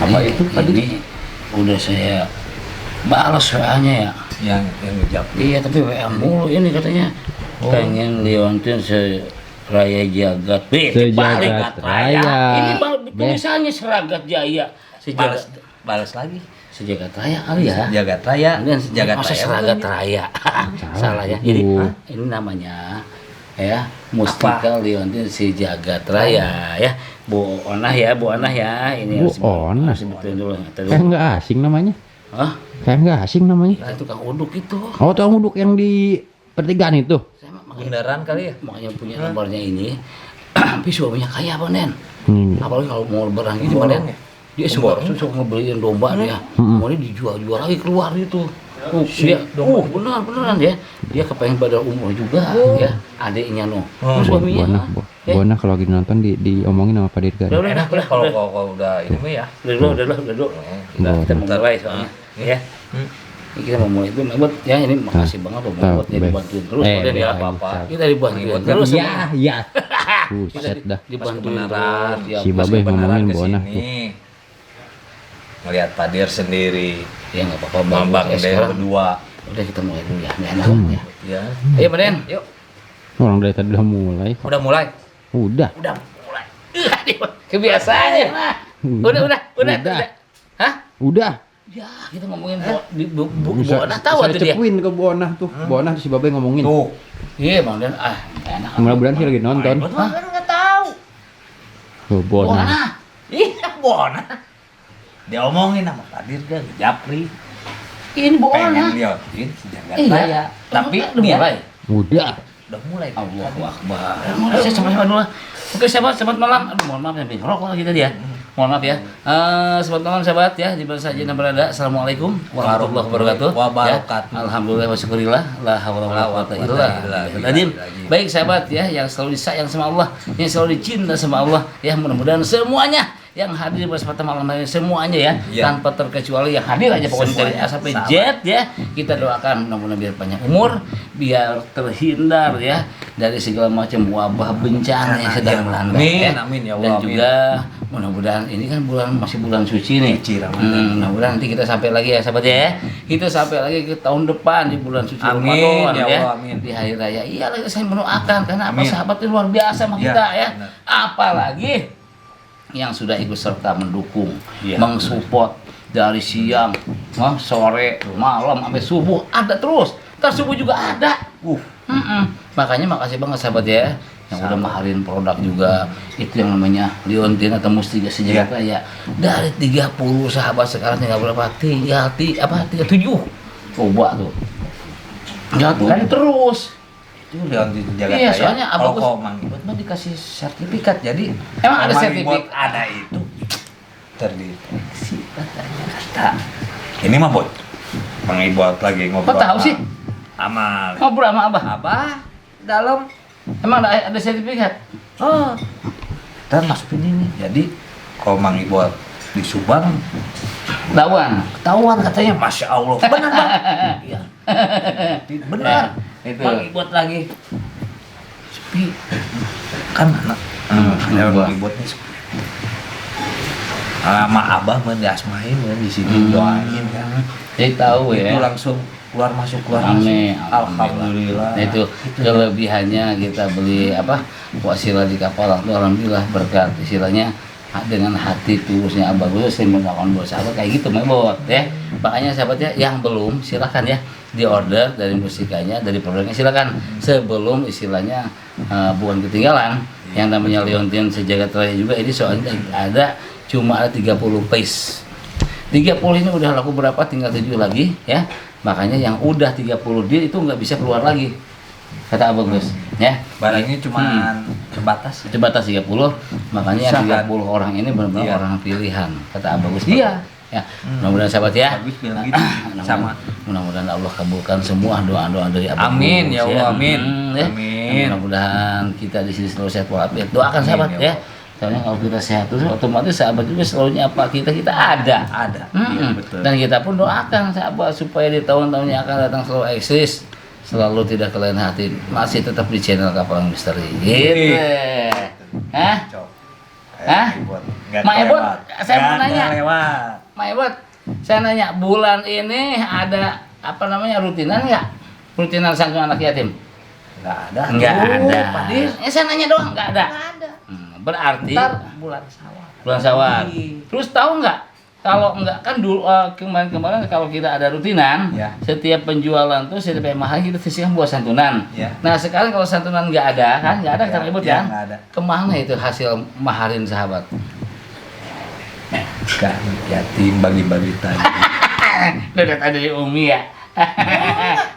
Apa itu tadi? Ini udah saya balas WA-nya ya. Yang ngejawab. Iya tapi WA mulu ini katanya. Pengen Liontin Seraya Jagat. Sejagat Raya. Ini tulisannya Seragat Jaya. Balas lagi. Sejagat Raya kali ya. Jagat Raya. Kemudian Jagat masa Raya. Seragat Raya. Salah ya. Jadi ini namanya ya Mustika Liontin si Jagat Raya ya. Bu Onah ya, Bu Onah ya. Ini Bu Onah. harus sebutkan dulu. Kayak nggak asing namanya. Hah? Kayak nggak asing namanya. Nah, itu Kang Uduk itu. Oh, tukang uduk yang di pertigaan itu. Saya Bundaran kali ya. makanya punya nomornya ini. Tapi suaminya kaya Bonen. Apalagi kalau mau lebaran Ini gitu Bonen Bonen. ya? Dia suka ngebeliin domba dia. Mau dijual lagi keluar itu. Dia, beneran ya. Dia kepengen pada umur juga ya. Adiknya Terus suaminya. Bonah kalau lagi nonton diomongin sama Pak Dirga. Udah, Enak ya kalau udah ini mah ya. Udah dulu. Kita mau mulai soalnya. Ya. Ini kita mau mulai itu buat ya ini makasih banget loh buat ya dibantuin terus Bonen ya. apa-apa. Kita dibantuin terus. Iya. Buset dah. Dibantuin Beneran. terus. Si Babe ngomongin Kesini. Bonah tuh. Ngelihat Padir sendiri. Ya enggak apa-apa. Mambang Ya, deh sekarang berdua. udah kita mulai dulu ya. Nggak enak ya. Ya. Ayo Bonen. Yuk. Orang dari tadi udah mulai. Udah mulai. Udah. Udah mulai. Kebiasaannya. Udah. Hah? Udah. Ya, kita ngomongin Bu Bisa Bonah tahu saya tuh dia. cepuin ke Bonah tuh. Bonah si Babe ngomongin. Tuh. Iya, Bang Dan enak. Mudah-mudahan sih lagi nonton. Kan enggak tahu. Tuh Bonah. Bonah. Iya, Bonah. Dia omongin sama Padir kan, Japri. Ini Bonah. Pengen liatin sejagat Iya. raya. Tapi udah dia mulai. udah mulai. Allahu Akbar. Saya sama-sama dulu. Oke, selamat malam. Aduh, mohon maaf ya, rokok lagi tadi ya. Mohon maaf ya. Selamat malam sahabat ya, di mana saja Anda berada. Assalamualaikum warahmatullahi wabarakatuh. Wabarakatuh. Ya. Alhamdulillah wa syukurillah. La haula wala quwata illa billah. Baik sahabat ya, yang selalu disayang sama Allah, yang selalu dicinta sama Allah, ya mudah-mudahan semuanya yang hadir pada kesempatan malam hari semuanya ya, tanpa terkecuali yang hadir aja pokoknya dari A sampai Z ya, kita doakan mudah-mudahan biar panjang umur, biar terhindar ya dari segala macam wabah bencana yang sedang melanda ya. Amin ya Dan Allah. juga mudah-mudahan ini kan masih bulan suci nih. Mudah-mudahan nanti kita sampai lagi ya sahabat ya. Kita sampai lagi ke tahun depan di bulan suci Ramadan ya ya. Allah, amin. Di hari raya. Iya lagi saya mendoakan karena apa sahabat itu luar biasa sama kita ya. Apalagi yang sudah ikut serta mendukung, mensupport dari siang, sore, malam sampai subuh ada terus. Ntar subuh juga ada. Makanya makasih banget sahabat ya yang udah mahalin produk juga. Itu yang namanya Liontin atau Mustika Sejagat Raya. Dari 30 sahabat sekarang tinggal berapa? Tinggal 37. Coba tuh. Kan terus. Itu Liontin Sejagat Iya, Raya. soalnya kalau bagus. kau Mang Ibot mah dikasih sertifikat. Jadi Emang ada Mang sertifikat? Ibot ada itu terdeteksi katanya kata. Ini mah Boy. Mang Ibot lagi ngobrol. Kok tahu sih? Sama Ngobrol sama Abah. Abah dalam. Emang ada sertifikat? Oh, dan masukin ini. Jadi kalau Mang Ibot di Subang ketahuan katanya, Masya Allah. Benar Bang. Iya. Benar. Itu. Mang Ibot lagi sepi. Kan anak Mang Ibotnya sepi. Sama Abah mah diasmain ya di sini doain ya. Jadi tahu Itu ya. langsung keluar masuk. Amin. Alhamdulillah. Nah, itu kelebihannya kita beli wasilah di kapal itu alhamdulillah berkat istilahnya dengan hati tulusnya Abah Gus saya melakukan buat sahabat kayak gitu Mebot ya. Makanya sahabatnya yang belum silakan ya di order dari musikanya dari produknya silakan sebelum istilahnya bukan ketinggalan yang namanya Liontin Sejagat Raya juga ini soalnya cuma ada 30 piece. 30 ini udah laku berapa tinggal 7 lagi ya. Makanya yang udah 30 deal itu nggak bisa keluar lagi kata Abang Gus ya. Barangnya cuma terbatas. Terbatas 30, makanya yang 30 orang ini benar-benar orang pilihan kata Abang Gus. Iya. Ya, mudah-mudahan sahabat ya. Bagus bilang gitu. Sama. Mudah-mudahan Allah kabulkan semua doa-doa dari Abang Gus. Amin ya Allah, amin. Ya. Amin. Mudah-mudahan kita di sini selalu sehat walafiat. Doakan sahabat ya. Soalnya kalau kita sehat terus otomatis sahabat juga selalu apa kita ada. Ada. Iya, betul. Dan kita pun doakan sahabat supaya di tahun-tahun yang akan datang selalu eksis, selalu tidak kelain hati, masih tetap di channel Kapal Misteri. Gitu. Hah? Cok. Hah? Buat Nggak Mak Ebot, kelewat. saya mau Nggak nanya. kelewat. Mak Ebot, saya nanya, bulan ini ada apa namanya rutinan nggak? Rutinan santunan anak yatim? Nggak ada. Nggak ada. Pak Dir. Saya nanya doang, nggak ada. Nggak ada. Berarti Ntar bulan sawal. bulan Syawal. Iya. Terus tahu nggak? Kalau enggak kan dulu kemarin-kemarin kalau kita ada rutinan, Ya. setiap penjualan tuh setiap mahal kita sisihkan buat santunan. Ya. Nah sekarang kalau santunan nggak ada kan, nggak ada Ya, kata Ibu ya, kan? nggak ada. Kemana itu hasil maharin sahabat? Kan yatim bagi-bagi tadi. Udah dari Umi ya.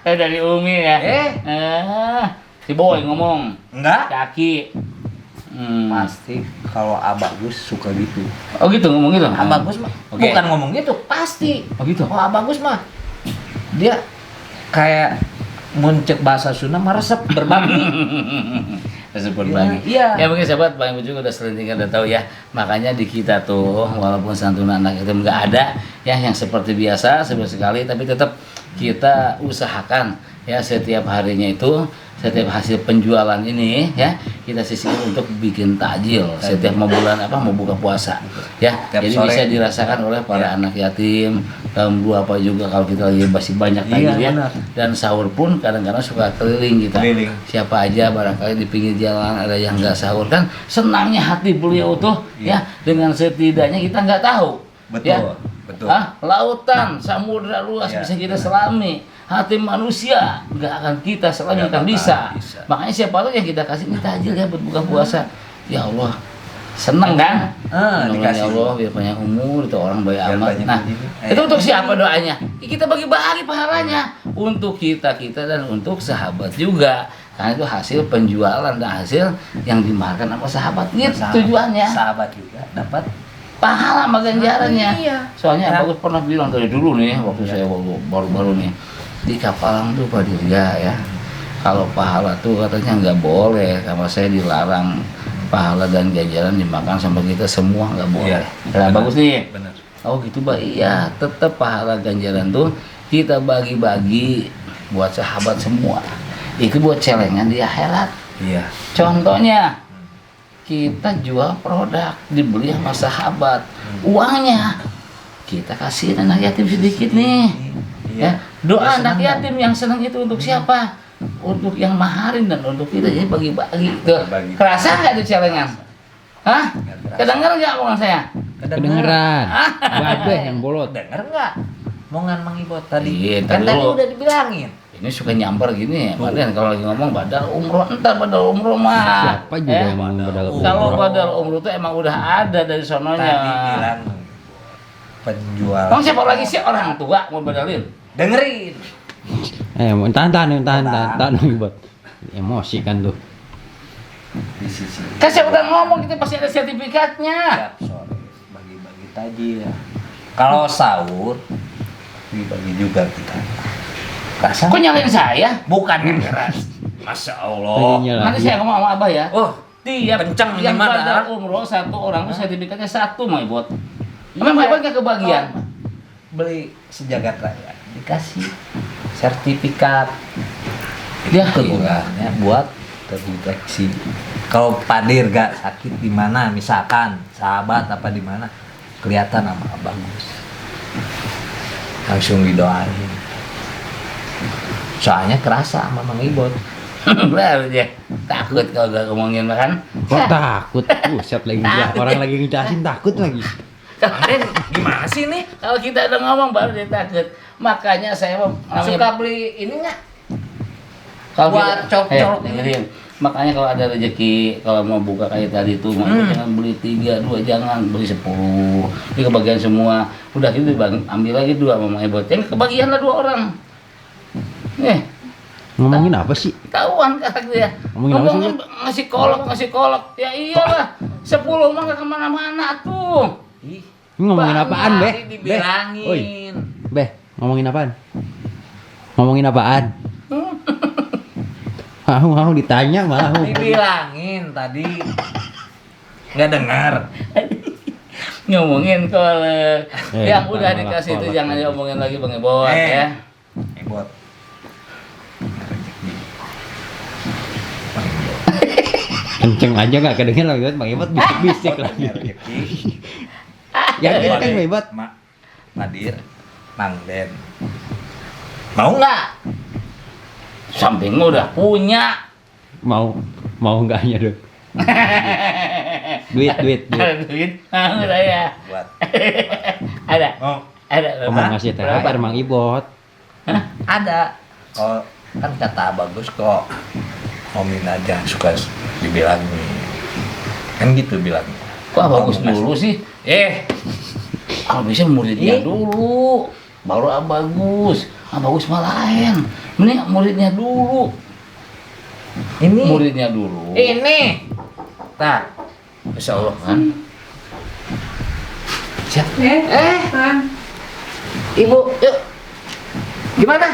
Udah dari Umi ya. Si Boy ngomong Enggak? kaki. Pasti kalau Abagus suka gitu. Oh gitu ngomong gitu. Abagus mah Oke. bukan ngomong gitu, pasti. Oh gitu. Oh Abagus mah dia kayak muncul bahasa Sunda meresep berbagi. Tersebut bagi. Iya. Ya mungkin sahabat Bang Ibu juga udah sering udah tahu ya. Makanya di kita tuh walaupun santunan anak itu nggak ada ya yang seperti biasa sekali tapi tetap kita usahakan ya setiap harinya itu setiap hasil penjualan ini ya kita sisihkan untuk bikin takjil setiap mau bulan apa mau buka puasa ya. Tiap Jadi sore. bisa dirasakan oleh para Ya. anak yatim dalam dua apa juga kalau kita lagi masih banyak takjil Iya, ya. benar. Dan sahur pun kadang-kadang suka keliling kita. Keliling. Siapa aja barangkali di pinggir jalan ada yang nggak sahur kan senangnya hati beliau tuh Iya. ya dengan setidaknya kita nggak tahu Betul, ya. betul. Lautan samudra luas Iya, bisa kita benar. selami hati manusia nggak akan kita selami Nggak akan bakal bisa. bisa. Makanya siapa tahu yang kita kasih ini takjil ya buat buka puasa ya Allah seneng kan Dikasih. ya Allah biar banyak umur itu orang baik Biar amat banyak nah begini. itu untuk siapa doanya ya, kita bagi-bagi pahalanya untuk kita dan untuk sahabat juga karena itu hasil penjualan dan hasil yang dimakan sama sahabat gitu Sahabat- tujuannya Sahabat juga dapat. pahala sama ganjarannya Iya. soalnya Ya. Bagus pernah bilang dari dulu nih waktu saya baru-baru nih di Kapalang tuh Pak Dirga ya kalau pahala tuh katanya nggak boleh sama saya dilarang pahala dan ganjaran dimakan sama kita semua nggak boleh. Iya. Nah, Benar. bagus nih. Benar. Oh gitu Pak, iya tetap pahala ganjaran tuh kita bagi-bagi buat sahabat semua. Itu buat celengan di akhirat. Iya. Contohnya kita jual produk dibeli sama sahabat, uangnya kita kasih anak yatim sedikit nih. Iya. Ya, doa Ya, anak senang, yatim yang senang itu untuk siapa? Untuk yang maharin dan untuk kita jadi bagi-bagi. Tuh, Bagi. kerasa nggak tuh celengan? Hah? Nggak kerasa. Kedengeran nggak omongan saya? Kedengeran. Babe yang bolot. Denger nggak? Mongan Mang Ibot tadi. Iya, Kan tadi tadi dulu. udah dibilangin. Ini suka nyamper gini ya, padahal kalau lagi ngomong badal umroh, entar badal umroh mah. Siapa juga yang mau badal umroh? Kalau badal umroh itu emang udah ada dari sononya. Tadi bilang penjual. Emang siapa lagi sih orang tua mau badalin? Dengerin. Tahan buat emosi kan tuh. Di sisi. Kan saya udah ngomong kita pasti ada sertifikatnya. Tiap sore bagi-bagi tajil. Kalau sahur dibagi juga kita. Rasa Kok nyalain saya? bukan yang keras. Masya Allah. Pengennya lah. Nanti saya ngomong sama Abah ya. Oh, Tiap kencang ini yang mah, badal Dar. umroh satu orang tuh sertifikatnya satu mau buat. Emang Pak nggak kebagian? Beli sejagat raya dikasih sertifikat. Ya, Kegunaannya buat terdeteksi. Kalau Padir gak sakit di mana, misalkan sahabat apa di mana, kelihatan sama bagus. Langsung didoain. Soalnya kerasa sama Mang Ibot. Baru dia takut kalau gak ngomongin makan. Kok takut? Buset lagi orang lagi ngejelasin takut lagi. Gimana sih nih? Kalau kita udah ngomong baru dia takut. Makanya saya mau Suka beli ini nggak? kalau buat kita- colok-colok dengerin. Makanya kalau ada rezeki kalau mau buka kayak tadi tuh jangan beli 3, 2 jangan beli 10. Ini kebagian semua. Udah gitu Bang, ambil lagi 2 sama Mang Ebot. Yang kebagian lah 2 orang. Nih, Ngomongin apa sih? ketahuan kata dia. Ngomongin apa sih, Ngomongin ngasih kolok. Ya iyalah. 10 mah gak kemana-mana tuh. Ih, Ini ngomongin apaan, Be? tadi dibilangin. Oi. Beh, ngomongin apaan? Ngomongin apaan? Mau ditanya malah mau. Dibilangin tadi. Nggak dengar. Ngomongin kolek. Yang bukan udah malah dikasih itu kolek jangan lagi. diomongin lagi Bang Ebot ya. Ibot. Kenceng aja gak kedengeran lagi Bang Ibot bisik-bisik lagi. Rezeki. Yakin kan hebat. Padir, Mang Den. Mau nggak? Samping lu udah punya. Mau enggaknya dong. Duit. Ada duit? Udah ya. Buat. Ada. Oh, Ada. Ngomong ngasih THR Mang Ibot. ada. Oh, kan kata bagus kok. Omin aja suka dibilang kan gitu bilang. Wah bagus dulu sih. Kalau bisa muridnya dulu, baru bagus. Bagus mah lain. Mending muridnya dulu. Ini Muridnya dulu. ini. Nah, Masya Allah kan. Siapa? Ibu, yuk. Gimana?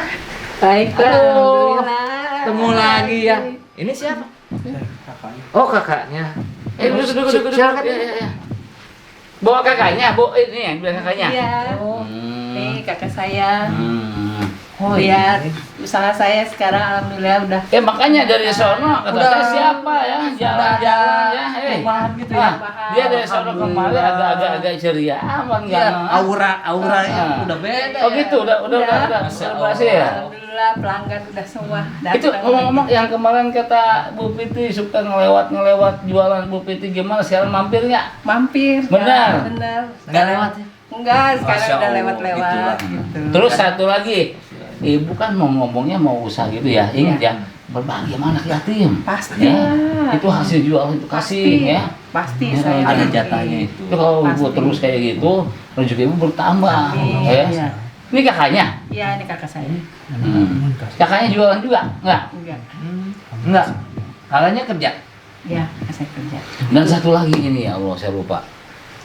Baik, Aduh, alhamdulillah. ketemu lagi ya. Ini siapa? Oh, kakaknya. Duduk. Silakan. Ya. Bawa kakaknya, Bu. Ini yang bilang kakaknya. Iya. Hmm. Nih kakak saya. Oh, Lihat usaha saya sekarang alhamdulillah udah. Makanya dari sono kata Udah. saya siapa ya jalan-jalan ya. Perubahan gitu ya. Dia dari sono kemari agak ceria aman Iya, kan. auranya udah beda. Oh gitu, udah berhasil ya. Alhamdulillah pelanggan udah semua. Itu ngomong-ngomong yang kemarin kata Bu Piti suka ngelewat jualan Bu Piti gimana sekarang mampir nggak? Mampir. Benar. Benar. Nggak lewat ya? Enggak, sekarang Masya udah Allah, lewat-lewat itulah. gitu. Terus satu lagi, Ibu kan mau ngomongnya mau usaha gitu ya, ingat ya berbagi sama anak yatim. Pasti Ya, lah. itu hasil jualan itu kasih ya. Pasti Ya, saya ada bagi. jatahnya itu. Itu kalau Ibu Pasti. terus kayak gitu, rezeki Ibu bertambah. Ya. Iya. Ini kakaknya. Iya, ini kakak saya. Kakaknya jualan juga? Enggak. Enggak. Enggak. Kakaknya kerja. Iya, saya kerja. Dan satu lagi ini ya Allah saya lupa.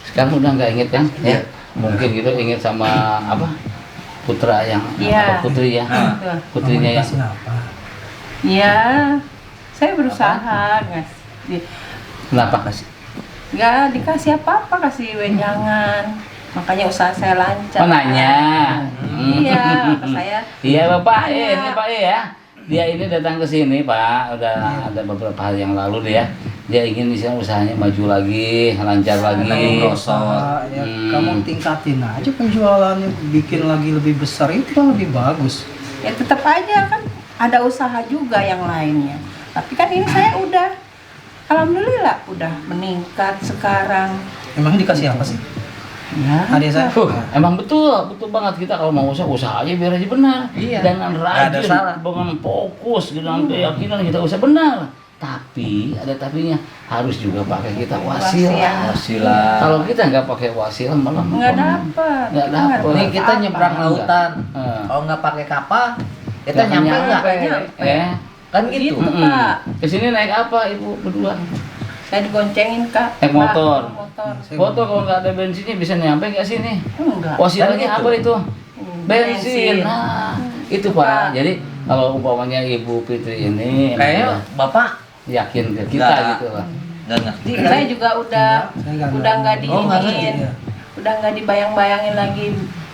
Sekarang udah nggak inget kan? Ya. Mungkin gitu inget sama apa? Putra yang Iya. apa, putri ya. Tuh. Putrinya ya. Iya. Saya berusaha Kenapa kasih? nggak dikasih apa-apa, kasih wejangan. Makanya usaha saya lancar. Oh nanya. Iya, kata saya. Iya Bapak, Iya. ini Pak ya. Dia ini datang ke sini Pak, udah ada beberapa hari yang lalu dia. Dia ingin misalnya usahanya maju lagi, lancar lagi. Merosot. Ya, kamu tingkatin aja penjualannya, bikin lagi lebih besar, itu kan lebih bagus. Ya tetap aja kan ada usaha juga yang lainnya. Tapi kan ini saya udah, alhamdulillah udah meningkat sekarang. Emang dikasih apa sih? Ya. Adik saya. Emang betul banget kita kalau mau usaha aja biar aja benar. Iya. Dengan Nggak ada rajin, salah. dengan fokus, dengan keyakinan kita usaha benar. Tapi ada tapinya harus juga pakai kita wasilah. Wasilah. Kalau kita nggak pakai wasilah malah Nggak dapat. Nggak Kita dapat. Ini kita apa-apa. nyebrang lautan. Eh. Kalau nggak pakai kapal, kita Nggak nyampe nyampe. nggak? Nyampe. Kan gitu. Gitu. Pak. Kesini naik apa ibu berdua? Saya digoncengin Kak. Naik motor. Pak, motor. Foto kalau nggak ada bensinnya bisa nyampe nggak sini? Enggak. Wasilahnya Kan gitu. apa itu? Hmm, Bensin. Nah, itu Pak. Jadi kalau umpamanya Ibu Fitri ini Kayaknya Bapak yakin ke kita Nggak. gitu lah. nggak ngerti. Saya juga udah Saya nggak nggak ngerti. Oh, nggak ngerti. diinin. Udah nggak dibayang-bayangin lagi.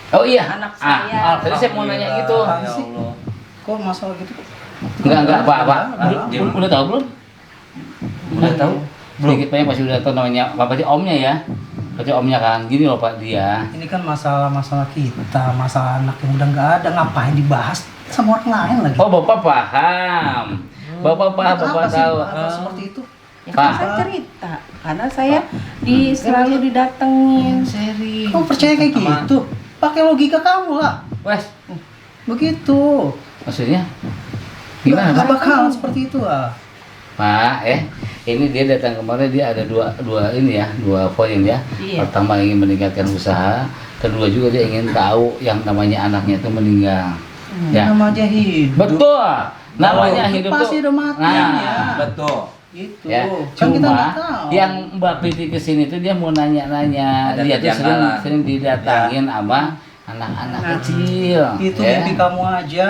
Oh iya. Anak saya. Tadi saya mau nanya gitu. Ya Allah. Kok masalah gitu? Enggak Pak. Enggak. Udah tahu belum? Udah tahu? Sedikit banyak pasti udah tahu namanya. Apa sih omnya ya? Berarti omnya kan. Gini loh Pak dia. Ini kan masalah kita, masalah anak yang udah nggak ada, ngapain dibahas sama orang lain lagi? Oh Bapak paham. Bapak paham, Apa Bapak sih tahu. apa seperti itu? Ya Pak. kan saya cerita. Karena saya selalu didatengin. Seri. Kamu percaya kayak Sama- gitu? Pakai logika kamu lah. Wes, Begitu. maksudnya gimana Nggak Pak? bakalan seperti itu ah. Pak, ini dia datang kemarin dia ada dua ini ya, dua poin ya. Iya. Pertama ingin meningkatkan usaha, kedua juga dia ingin tahu yang namanya anaknya itu meninggal. Ya. Namanya hidup. Betul. Namanya Itu hidup pasti tuh. udah mati Nah, ya. Betul. Gitu. ya. Kan kita Cuma nggak tahu. yang Mbak Piti kesini tuh dia mau nanya-nanya, Ada dia tuh kejanggalan. sering didatangin sama anak-anak kecil. Itu ya. mimpi kamu aja.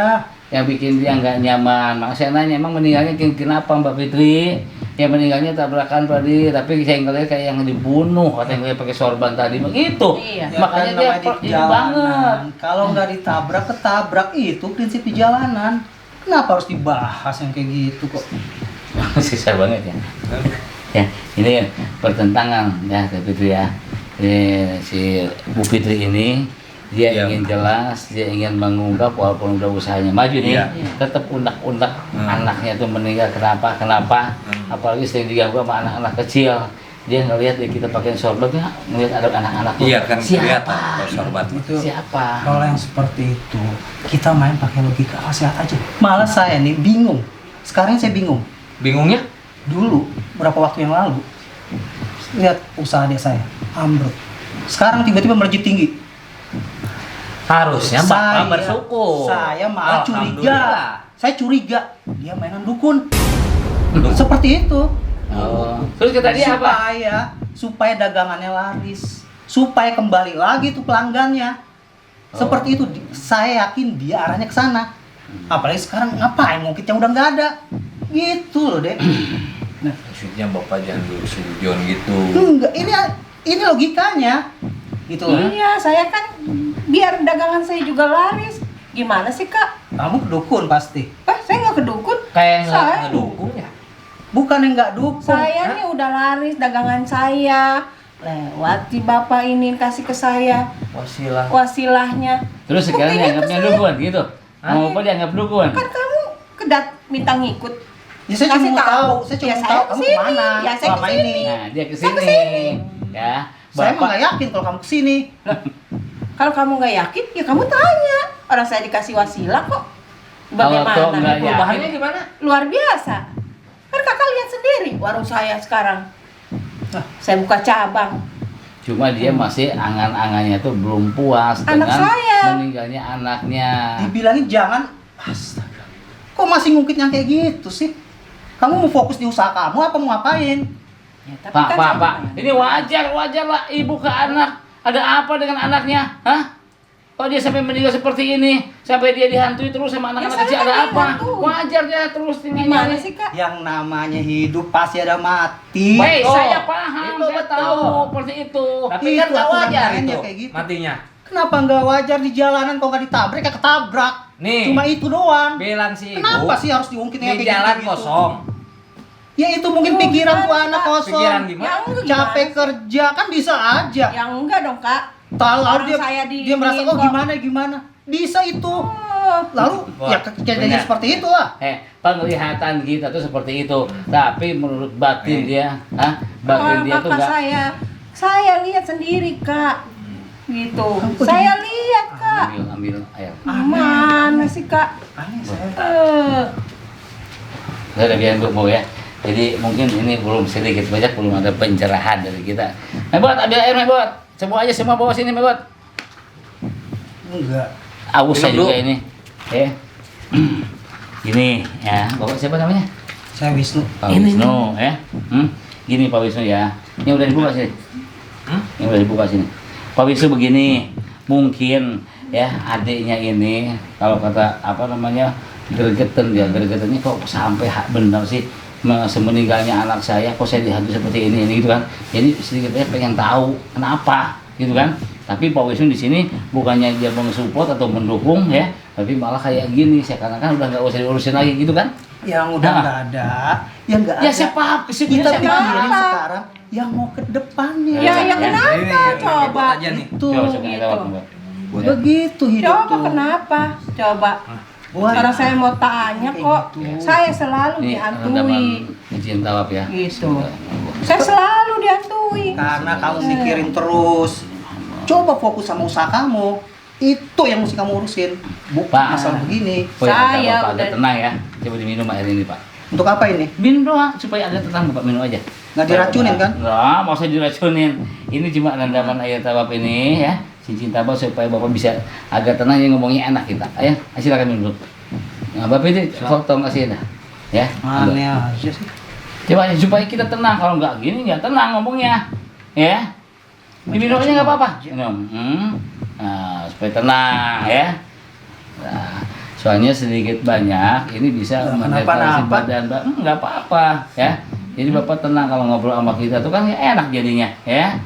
Yang bikin dia nggak nyaman. Maka saya nanya, emang meninggalnya kenapa Mbak Fitri? Ya meninggalnya tabrakan tadi, tapi saya ngeliat kayak yang dibunuh, atau yang pakai sorban tadi, begitu. Iya. Ya Makanya kan dia namanya di ini banget. jalanan. Kalau nggak ditabrak, ketabrak, itu prinsip di jalanan. Kenapa harus dibahas yang kayak gitu kok? Susah banget ya. Ya, ini pertentangan ya Mbak Fitri ya. si Bu Fitri ini dia Iya. ingin jelas, dia ingin mengungkap walaupun udah usahanya maju nih, Iya. tetap undak-undak anaknya tuh meninggal kenapa, apalagi sering diganggu sama anak-anak kecil. Dia ngelihat kita pakai sorban, dia ngelihat ada anak-anak tuh. Iya kan kelihatan Siapa? kalau sorban. Itu Siapa? kalau yang seperti itu kita main pakai logika akal sehat aja. Malah saya nih bingung. Sekarang saya bingung. Bingungnya? Dulu beberapa waktu yang lalu lihat usaha adik saya ambruk. Sekarang tiba-tiba melejit tinggi. Harusnya Bapak bersyukur. Saya malah Alhamdulillah. curiga. Saya curiga dia mainan dukun. Seperti itu. Oh. Terus kata dia apa? Supaya dagangannya laris, supaya kembali lagi tuh pelanggannya. Seperti itu. Saya yakin dia arahnya ke sana. Apalagi sekarang ngapain ngungkit yang udah nggak ada. Gitu loh, Dek. Nah, Maksudnya Bapak jangan dulu sujon gitu. enggak, ini logikanya. Gitu loh. Iya, saya kan biar dagangan saya juga laris. Gimana sih, Kak? Kamu kedukun pasti. Saya nggak kedukun. Kayak nggak Saya- ngedukung ya. Bukan yang nggak dukun. Saya nih udah laris dagangan saya. Lewati Bapak ini kasih ke saya Wasilah. wasilahnya. Terus sekarang Buktinya dianggapnya ke saya. dukun gitu. Mau apa dianggap dukun? Kan kamu kedat minta ngikut. Ya, saya Kasih cuma mau tahu. Saya cuma Ya, mau saya tahu kamu kesini. kemana Ya, saya selama kesini. ini. Nah, dia Saya kesini. kesini. Ya. Saya emang Bapak nggak yakin kalau kamu kesini. Kalau kamu nggak yakin, ya kamu tanya. Orang saya dikasih wasilah kok. Kalau toh nggak Bagaimana? yakin. Perubahannya gimana? Luar biasa. Kan kakak lihat sendiri warung saya sekarang. Nah. Saya buka cabang. cuma dia masih angan-angannya tuh belum puas Anak dengan saya. meninggalnya anaknya. Dibilangin jangan. Astaga. Kok masih ngungkitnya kayak gitu sih? Kamu mau fokus di usaha kamu apa mau ngapain? Ya, tapi Pak, kan Pak, saya- Pak, ini wajar lah ibu ke anak. Ada apa dengan anaknya? Hah? Kok dia sampai meninggal seperti ini? Sampai dia dihantui terus sama anak-anak saya kecil, kan ada apa? dihantui. Wajar dia terus tinggal Gimana nyari. sih, Kak? Yang namanya hidup pasti ada mati. Baik, Oh, saya paham, itu saya betul. tahu seperti itu. Tapi Itu kan nggak aturan wajar mainnya itu kayak gitu. matinya. Kenapa nggak wajar di jalanan kalau nggak ditabrak ya ketabrak? Nih. Cuma itu doang. Bilang sih ibu. Kenapa sih harus diungkitnya Di kayak jalan gitu? kosong. Ya itu mungkin pikiran tuh Bukan, anak Kak. kosong. Pikiran gimana? Ya enggak, Capek gimana kerja kan bisa aja. sih? Ya enggak dong, Kak. Lalu Orang dia saya dia merasa diinin oh kok." gimana. Bisa itu. Oh, Lalu Wah, ya kejadian benar. seperti itu lah. Penglihatan kita tuh seperti itu. Tapi menurut batin dia, batin kalau dia tuh kakak enggak. saya lihat sendiri, Kak. Gitu. Kok Saya lihat, Kak. Ambil air. Gimana sih, Kak? Aneh saya. Saya udah bilang Bu ya. Jadi mungkin ini belum sedikit banyak belum ada pencerahan dari kita. Mebot, ambil air Mebot. Semua bawa sini Mebot. Enggak. Aus saya Minum juga dulu. ini. Gini ya, Bapak siapa namanya? Saya Wisnu. Pak Ini, Wisnu ya. Gini Pak Wisnu ya. Ini udah dibuka sini. Ini udah dibuka sini. Pak Wisnu begini, mungkin ya adiknya ini kalau kata apa namanya gregetan dia, gregetannya kok sampai benar sih semeninggalnya anak saya kok saya dihantui seperti ini gitu kan. Jadi sedikitnya pengen tahu kenapa gitu kan. Tapi Pak Wisnu di sini bukannya dia mensupport atau mendukung ya, tapi malah kayak gini seakan-akan udah nggak usah diurusin lagi gitu kan. Yang udah Nah. nggak ada, yang nggak Ya ada. siapa Kita siapa? pikirin sekarang yang mau ke depannya. Ya, Ya, kenapa? Ini yang Coba. aja nih. Itu Coba coba gitu. lewat, Mbak. begitu hidup Coba tuh. kenapa? Coba. Buat Orang saya mau tanya Kayak kok, gitu. saya selalu Ini dihantui. rendaman izin tawaf ya. Gitu. Saya selalu dihantui. karena kamu mikirin terus. Coba fokus sama usaha kamu. Itu yang mesti kamu urusin. Bukan Pak. masalah begini. Oh, ya, Saya Bapak agak udah- tenang ya. Coba diminum air ini Pak. Untuk apa ini? Minum doang supaya agak tenang Bapak minum aja. Nggak diracunin kan? Nggak, mau saya diracunin. Ini cuma rendaman air tawaf ini ya. Cincin tawaf supaya Bapak bisa agak tenang ya ngomongnya enak kita. Ayo, silakan minum dulu. Nah, Bapak itu foto kasih dah. Ya. ambil. Aneh aja sih. Coba supaya kita tenang, kalau nggak gini nggak tenang ngomongnya, ya. Diminum aja nggak apa-apa. Minum. Nah, supaya tenang ya. Nah, soalnya sedikit banyak ini bisa Nggak mendeteksi kenapa-napa. badan, nggak apa-apa ya. Jadi Bapak tenang kalau ngobrol sama kita tuh kan ya enak jadinya ya.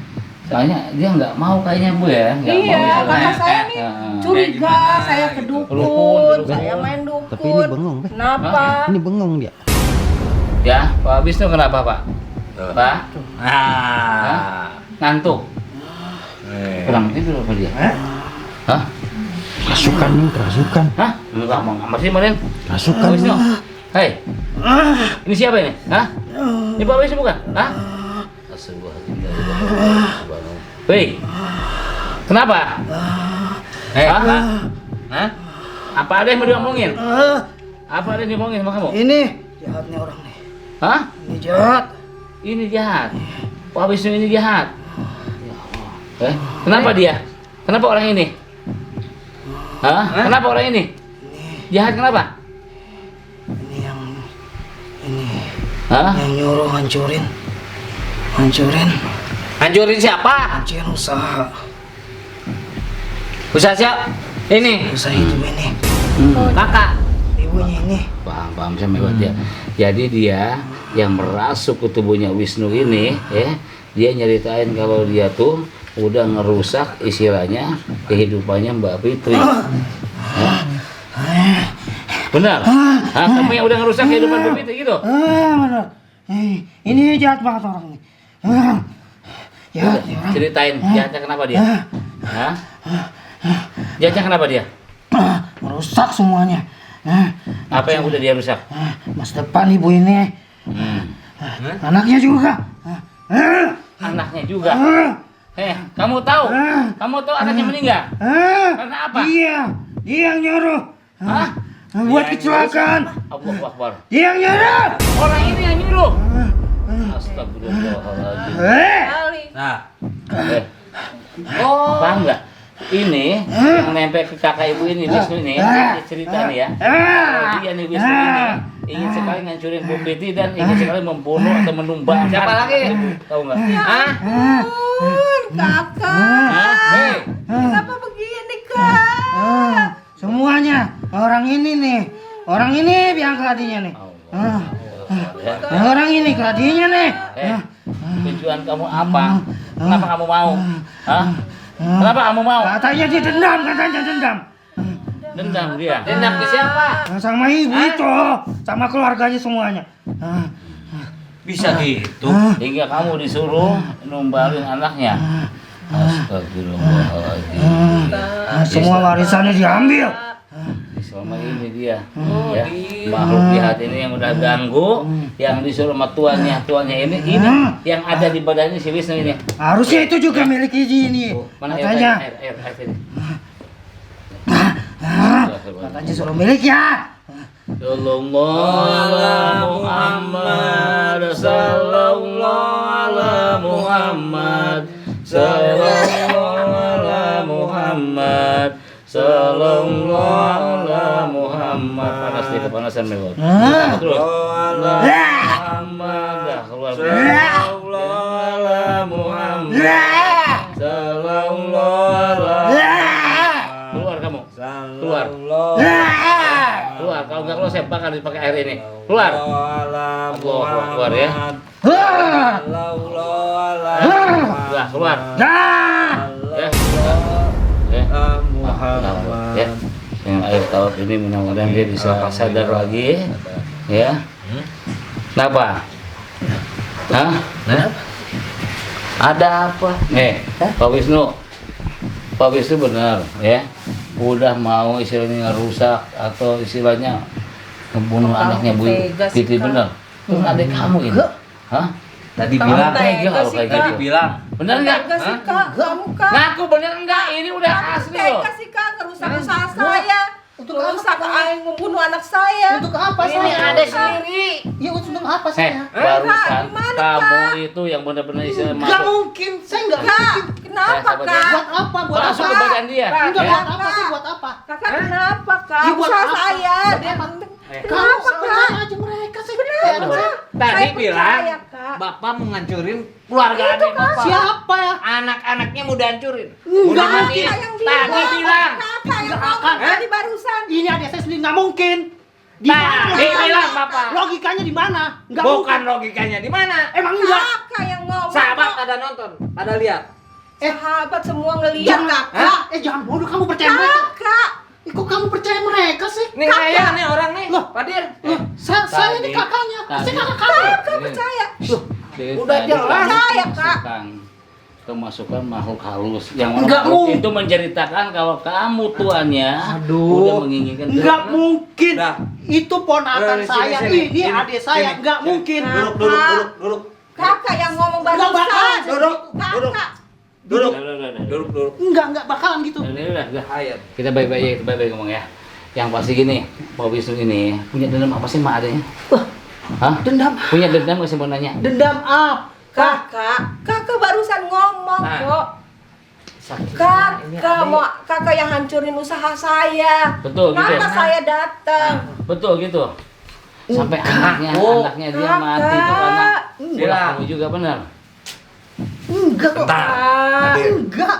Soalnya dia nggak mau kayaknya Bu ya. Nggak mau Iya, misalnya. kakak saya nih curiga, gimana saya gitu. kedukun, Dukun. saya main dukun. Tapi ini bengong, Be. Kenapa? Ini bengong dia. Ya, Pak Wisnu kenapa Pak? Pak? Ah. Ngantuk. kurang tidur apa dia? Hah? Kerasukan nih, kerasukan. Hah? Lu gak mau ngamar sih Marin? Kerasukan. Wisnu. Hei. Ini siapa ini? Hah? Ini Pak Wisnu bukan? Hah? Astagfirullahaladzim. Hei. Kenapa? Hah? Hah? Apa ada yang mau diomongin? Apa ada yang diomongin sama kamu? Ini jahatnya orang nih. Hah? Ini jahat. Ini jahat. Pak Wisnu ini jahat. Ya Allah. Kenapa dia? Kenapa orang ini? Hah? Kenapa orang ini? Jahat kenapa? Ini yang Hah? nyuruh hancurin Hancurin siapa? usaha Usaha siapa? Ini. usaha hidup ini. Kakak. Ibunya ini. Paham sama dia. Jadi dia yang merasuk ke tubuhnya Wisnu ini, dia nyeritain kalau dia tuh udah ngerusak istilahnya kehidupannya Mbak Fitri. Benar? Kamu yang udah ngerusak kehidupan Mbak Fitri gitu? Benar. Ini jahat banget orang ini. Jahat nih orang. Ceritain jahatnya kenapa dia? Hah? Jahatnya kenapa dia? Merusak semuanya. Apa yang udah dia rusak? Masa depan ibu ini. Anaknya juga. Anaknya juga. Kamu tahu? Kamu tahu anaknya meninggal? Karena apa? Dia yang nyuruh. Hah? Buat Dia yang kecelakaan. nyuruh. Allahu Akbar. Dia yang nyuruh. Orang ini yang nyuruh. Astagfirullahaladzim. Nah, Paham nggak? Ini yang nempel ke kakak ibu ini, Wisnu ini, dia cerita nih ya. Kalau dia nih Wisnu ini ingin sekali ngancurin Bu Fitri dan ingin sekali membunuh atau menumbangkan. Siapa lagi? Tahu nggak? Kakak. Hei. Kenapa begini, Kak? Semuanya orang ini nih. Orang ini yang keladinya nih. Orang ini keladinya nih. Tujuan kamu apa? Kenapa kamu mau? Hah? Kenapa kamu mau? Katanya dia dendam, Dendam dia. dendam ke siapa? sama ibu itu, sama keluarganya semuanya. Bisa gitu. Hingga kamu disuruh numbalin anaknya. Astagfirullahaladzim. Semua warisannya diambil. Selama ini dia ya, makhluk jahat ini yang udah ganggu, yang disuruh sama tuannya ini yang ada di badannya si Wisnu ini. Harusnya itu juga milik ini. Mana Katanya. air ini? Katanya suruh milik ya. Sallallahu ala Muhammad, sallallahu ala Muhammad, sallallahu ala Muhammad, sallallahu ala Muhammad. Panas nih, kepanasan mewah. Terus. Muhammad, dah keluar. Sallallahu ala Muhammad, sallallahu ala. Keluar kamu. Keluar. Keluar, kalau nggak keluar saya bakar dipakai air ini. Keluar. Keluar ya. Keluar, keluar. Ya. Ya. Yang air tawar ini mudah-mudahan dia bisa sadar lagi. Ya. Kenapa? Hah? Ada apa? Pak Wisnu. Pak Wisnu benar, ya. Udah mau istilahnya ngerusak atau istilahnya membunuh anaknya Bu Fitri benar. Terus adik kamu ini, hah? Tadi Kamu bilang, tega kalau sih, kayak Kak. gitu. tadi bilang. Benar nggak? Enggak sih, Kak. Kamu, Kak. Ngaku bener enggak? Ini udah asli loh. Tega sih, Kak. Ngerusak usaha saya. Ngerusak membunuh anak saya. Untuk apa Ini saya? ada sendiri. Ya untuk apa Barusan gimana, kamu Kak? itu yang benar-benar istilah Gak masuk. mungkin, saya nggak Kak, mungkin. kenapa, Ya, Kak? Buat apa? Buat Masuk ke apa? badan dia. Enggak Ya. buat apa sih? Buat apa? Kakak kenapa, Kak? Ya, buat Usaha apa? saya. Kenapa, Kak? aja mereka sih. Kenapa? Tadi Saya bilang, percaya, Kak. Bapak mau ngancurin keluarga Itu, adik Kak. Bapak. Siapa ya? Anak-anaknya mau dihancurin. Enggak Udah mati. mungkin. Yang Tadi bilang. Kakak yang Enggak akan. ngomong tadi barusan. Ini adik saya sendiri nggak mungkin. Di mana Tadi logikanya? bilang Bapak. Logikanya di mana? Nggak Bukan mungkin. logikanya di mana? Emang enggak? Kakak yang ngomong. Sahabat Kak. pada nonton, pada lihat. Sahabat semua ngeliat, Jangan, Kakak. jangan bodoh kamu percaya mereka. Kakak. Kok kamu percaya mereka sih? Nih kayak nih orang nih. Loh. Padir. Saya ini kakaknya. Saya kakak kamu. Kakak percaya. Udah jelas. Percaya, Kak. kemasukan makhluk halus yang mana Enggak makhluk mungkin. itu menceritakan kalau kamu tuannya Aduh. udah menginginkan Nggak mungkin. Dah. Itu ponakan Sini, saya, sini. ini Sini. adik saya. Sini. Nggak mungkin. Duduk. Kakak yang ngomong Nggak barusan. bakal. Duduk. Kakak. Duduk. Nggak bakalan gitu. Udah. Ayat. Kita baik-baik ngomong ya. Yang pasti gini, Pak Wisnu ini punya dendam apa sih sama adanya? Hah? Dendam. Punya dendam nggak sih mau nanya? Dendam apa? Kakak barusan ngomong Nah. kok. Kakak yang hancurin usaha saya. Betul gitu. Kenapa saya datang? Betul gitu. Sampai anaknya dia Kakak. mati itu karena Bilang. ulah kamu juga benar. Enggak kok. Bentar. Enggak.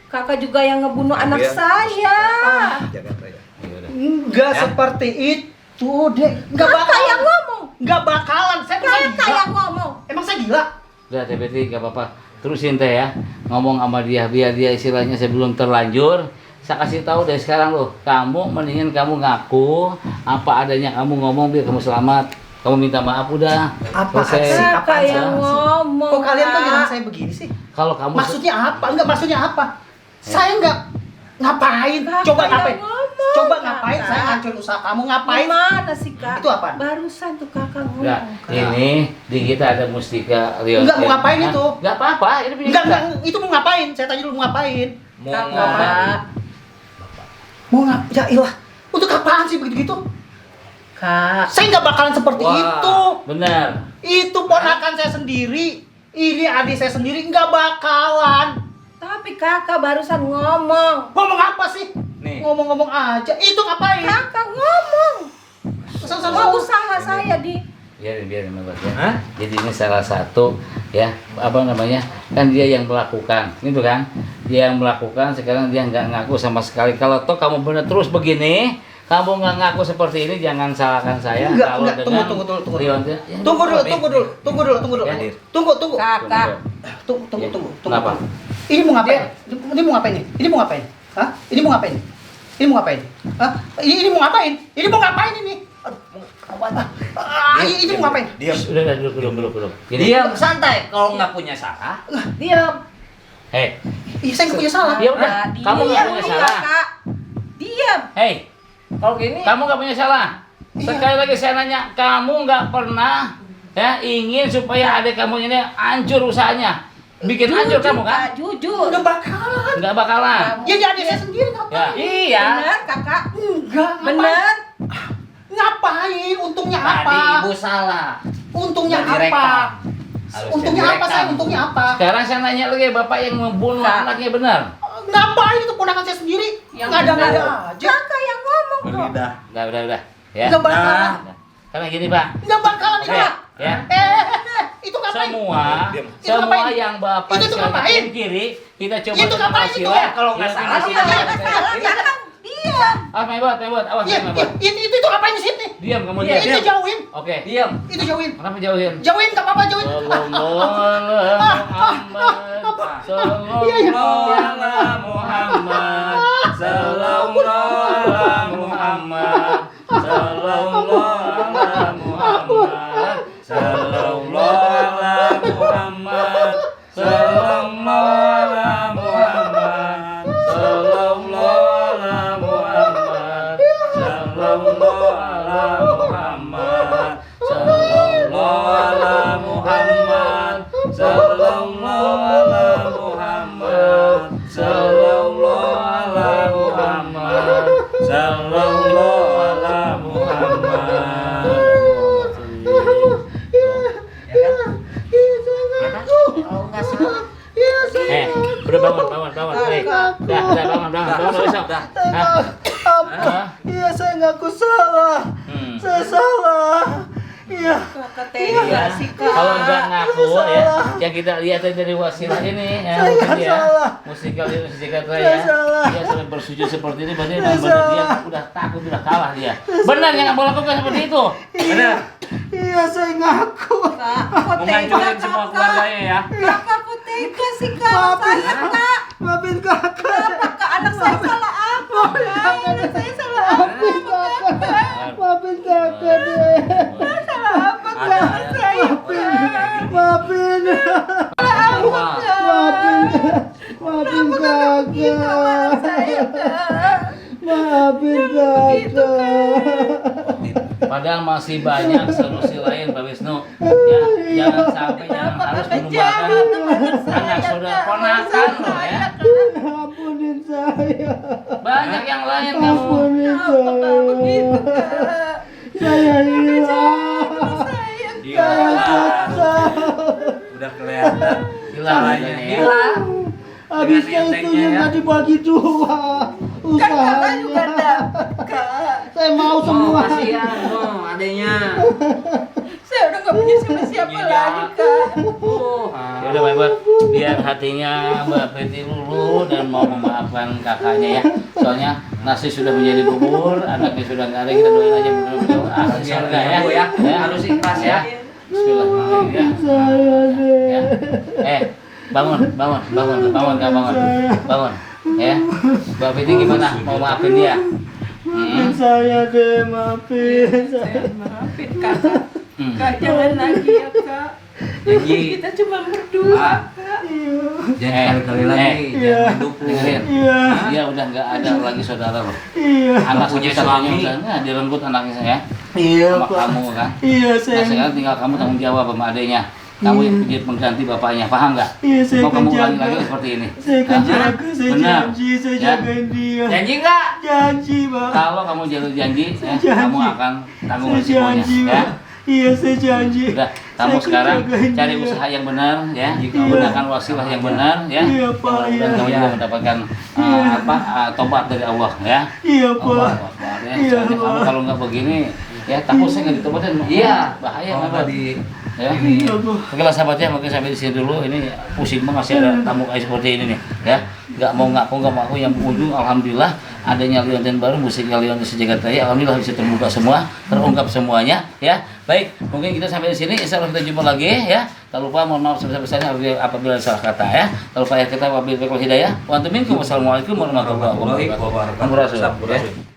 Kakak juga yang ngebunuh anak Iya. saya. Jangan saya. Enggak Ya. seperti itu, Dek. Enggak Kakak bakalan. yang ngomong. Enggak bakalan. Saya Kakak gila. yang ngomong. Emang saya gila? Udah TBT gak apa-apa. Terusin teh ya. Ngomong sama dia biar dia istilahnya sebelum terlanjur. Saya kasih tahu dari sekarang loh. Kamu mendingan kamu ngaku apa adanya kamu ngomong biar kamu selamat. Kamu minta maaf udah. Apaan Selesai. sih? Kakak Apaan yang sih? ngomong. Kok kalian tuh Kak. nyerang saya begini sih? Kalau kamu Maksudnya apa? Enggak, maksudnya apa? Saya enggak ngapain? Kakak Coba yang ngapain? ngomong, Coba ngapain? Kakak. Saya hancurin usaha kamu ngapain? Gimana sih kak? Itu apaan? Barusan tuh kakak ngomong. Enggak, Kak. ini di kita ada Mustika Leon. Enggak, mau ngapain itu? Enggak apa-apa, ini punya Enggak, kita. itu mau ngapain? Saya tanya dulu mau ngapain? Mau Kakak. ngapain? Mau ngapain? Ya ilah, untuk apaan sih begitu-gitu? Kak. Saya nggak bakalan seperti Wah. itu. Benar. Itu ponakan saya sendiri. Ini adik saya sendiri nggak bakalan. Tapi kakak barusan ngomong. Ngomong apa sih? Nih. Ngomong-ngomong aja. Itu ngapain? Kakak ngomong. Mau usaha saya di. Biarin Mbak ya. Hah? Jadi ini salah satu ya apa namanya kan dia yang melakukan itu kan dia yang melakukan sekarang dia nggak ngaku sama sekali. Kalau toh kamu benar terus begini kamu nggak ngaku seperti ini jangan salahkan saya. Enggak, Kalau enggak. dengan Tunggu. Leon- ya, Tunggu dulu. Ya. Tunggu. Kakak. Tunggu. Kenapa? Ini mau ngapain? Ini mau ngapain nih? Ini mau ngapain? Hah? Ini mau ngapain? Ini mau ngapain? Hah? Ini mau ngapain? Ini mau ngapain ini? Ini mau ngapain? Diam. Udah duduk. Gini. Diam santai. Kalau nggak punya salah, Diam. Hei, Ih, saya nggak punya salah. ya udah. Kamu nggak punya salah. Kak. Diam. Hei, kalau gini kamu nggak punya salah. Sekali lagi saya nanya, kamu nggak pernah ya ingin supaya adik kamu ini hancur usahanya, bikin hancur kamu kan? Kak, jujur. Udah bakalan. Nggak bakalan. Ya jadi saya sendiri ngapain? Ya. iya. Bener kakak. Enggak, ngapain? Bener. Ngapain? Untungnya Tadi apa? ibu salah. Untungnya Nggak direkam. apa? Harusnya Untungnya apa direkam. saya? Untungnya apa? Sekarang saya nanya lagi, bapak yang membunuh Kak. anaknya benar? Ngapain itu ponakan saya sendiri? Yang Ngada benar. aja. Kakak yang ngomong kok. Berlidah. Udah. Ya. Nggak bakalan. Nah, karena gini pak, Nggak bakalan oke, itu. ya. Itu ngapain? Diam. Semua ngapain? yang bapak Itu tuh silakan ngapain? kiri, kita coba Itu dengan ngapain itu? Sila. Ya, kalau nggak Kita salah, sini, lu sini. Kakak diam. Mebot, awas Iya, Mebot. itu ngapain di sini? Diam kamu Itu diam. jauhin. Oke. Diam. Itu jauhin. Kenapa jauhin? Jauhin, nggak apa-apa jauhin. Sallallahu ala Muhammad. Sallallahu ala Muhammad. Sallallahu ala Muhammad. Sallallahu ala Muhammad. Sallallahu ala Muhammad. Sallallahu ala Muhammad. Sallallahu ala Muhammad. Sallallahu ala Muhammad. Sallallahu ala Muhammad. Sallallahu ala Muhammad. Sallallahu ala Muhammad. Oh, nggak suka. Udah bangun. Udah bangun besok. Iya, saya ngaku salah. Saya salah. Iya. Kakak Iya. tega sih kak. Kalau nggak ngaku Saya ya, salah. yang kita lihat dari wasilah ini ya, Saya mungkin ya, salah. musikal ini musikal Saya ya, salah. dia sudah bersujud seperti ini, berarti Saya memang benar dia salah. udah takut, udah kalah dia. Benar yang nggak boleh lakukan seperti itu. Benar. Iya, saya ngaku. Kak, kok tega Menghancurin semua kakak? keluarganya ya. Kakak kok tega sih kak? Maafin. Saya kak. Maafin kakak. Kenapa kak? Anak saya salah apa? Kak? Anak saya salah apa? Maafin kakak. Maafin kakak deh. Salah apa Ada, kak? ada. Saya Maafin. Maafin. Maafin kakak. Maafin kakak. Padahal masih banyak solusi lain Pak Wisnu. Ya, jangan sampai jangan harus melupakan anak saudara ponakan loh ya. Ampunin saya. Banyak yang lain kamu. Ampunin saya. Saya hilang. Udah kelihatan. Hilang Salahnya ya. hilang. Habisnya Dengan itu entengnya, yang ya. tadi bagi dua. Kan kakak juga Usahanya. dapat. Saya mau semua. Kasihan adanya. Saya udah nggak punya siapa-siapa lagi kak. Ya udah Mbak Ibot, biar hatinya Mbak Priti luluh dan mau memaafkan kakaknya ya. Soalnya nasi sudah menjadi bubur, anaknya sudah nggak ada, kita doain aja mudah-mudahan ahli surga ya. Harus ikhlas ya. Bismillahirrahmanirrahim. Saya deh. Ya. Bangun. Ya. Mbak Priti gimana? Mau maafin dia? Saya deh, maafin saya. Maafin kakak. Hmm. Kak jangan lagi ya kak. Janji. Kita cuma berdua kak. Jangan kali-kali lagi. Iya. Jangan mendukung. Dengerin. Iya, Dia udah nggak ada lagi saudara loh. iya. Anak punya satu-satunya suami. misalnya direnggut anaknya saya Iya, sama Pak. kamu kan. Iya, Nah saya. sekarang tinggal kamu tanggung jawab sama adiknya. Kamu yang menjadi pengganti bapaknya, paham nggak? Iya, saya Mau akan kamu ulangi jaga. lagi seperti ini. Saya akan Hah? jaga, saya Benar. janji, saya Ya. jagain dia. Janji nggak? Janji, Pak. Kalau kamu janji, ya, Janji. kamu akan tanggung Saya resikonya. janji, Ya. Pak. Iya, saya janji. Udah, Saya kamu akan sekarang jagain cari dia. usaha yang benar, ya. Iya. Gunakan wasilah yang benar, ya. Iya, Pak, Dan iya. kamu juga mendapatkan tobat dari Allah, ya. Iya, Pak. Allah Akbar, ya. Iya, Soalnya kamu Pak. kalau nggak begini, ya takut saya nggak ditobatin. Iya. Bahaya Kalau nggak nggak Pak? di Ya. Iya, Pak. Oke lah sahabat ya, mungkin sampai di sini dulu. Ini pusing banget masih ada tamu kayak seperti ini nih, ya. Nggak mau ngaku yang berujung. Alhamdulillah adanya Liontin baru, musiknya Liontin sejagat raya. Alhamdulillah bisa terbuka semua, terungkap semuanya, ya. Baik, mungkin kita sampai di sini. Insya Allah kita jumpa lagi, ya. Tak lupa mohon maaf sebesar-besarnya apabila salah kata, ya. Tak lupa ya kita wabillahi hidayah. Wa antum minkum. Wassalamualaikum warahmatullahi wabarakatuh. Wabarakatuh. Sampurasun, ya.